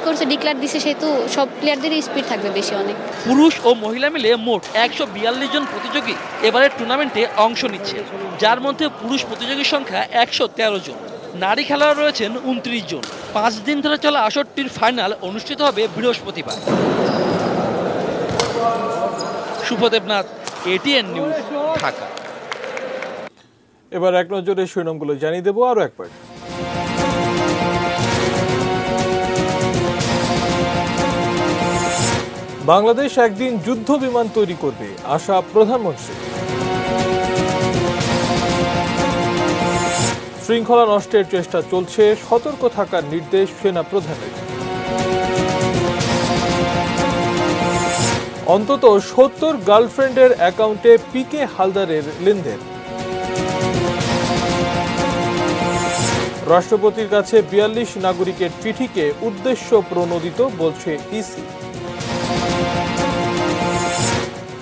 করছে ডিক্লেয়ার দিছে, সেহেতু সব প্লেয়ারদেরই স্পিড থাকবে বেশি অনেক। পুরুষ ও মহিলা মিলে মোট 142 জন প্রতিযোগী এবারের টুর্নামেন্টে অংশ নিচ্ছে, যার মধ্যে পুরুষ প্রতিযোগীর সংখ্যা 113 জন। নারী খেলোয়াড় রয়েছেন 29 জন। 5 দিন ধরে চলা আসরটির ফাইনাল অনুষ্ঠিত হবে বৃহস্পতিবার। Shubhodeb Nath, ATN news, Dhaka. এবার এক নজরে শিরোনামগুলো জানিয়ে দেব আরো একবার। বাংলাদেশ একদিন যুদ্ধ বিমান তৈরি করবে, আশা প্রধানমন্ত্রী। শৃঙ্খলা নষ্টের চেষ্টা চলছে, সতর্ক থাকার নির্দেশ সেনা প্রধানের। অন্তত 70 গার্লফ্রেন্ডের অ্যাকাউন্টে পিকে হালদারের লেনদেন। রাষ্ট্রপতির কাছে 42 নাগরিকের চিঠিকে উদ্দেশ্য প্রণোদিত বলছে ইসি।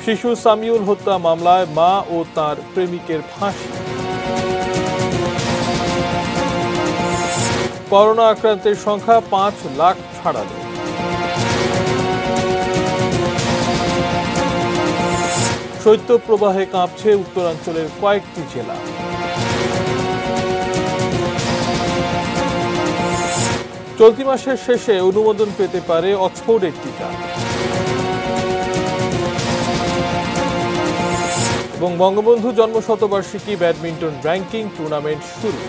শিশু সামিউল হত্যা মামলায় মা ও তার প্রেমিকের ফাঁসি। করোনা আক্রান্তের সংখ্যা 5 লাখ ছাড়ালো। শৈত্যপ্রবাহে কাঁপছে উত্তরাঞ্চলের কয়েকটি জেলা। চলতি মাসের শেষে অনুমোদন পেতে পারে অক্সফোর্ডের টিকা। এবং বঙ্গবন্ধু জন্ম শতবার্ষিকী ব্যাডমিন্টন র্যাঙ্কিং টুর্নামেন্ট শুরু।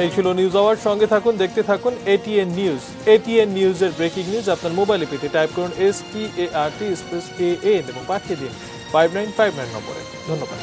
এই ছিল নিউজ আওয়ার। সঙ্গে থাকুন, দেখতে থাকুন ATN নিউজ। ATN নিউজের ব্রেকিং নিউজ আপনার মোবাইলে পেতে টাইপ করুন START স্পেস AN এবং পাঠিয়ে দিন 5959 নম্বরে। ধন্যবাদ।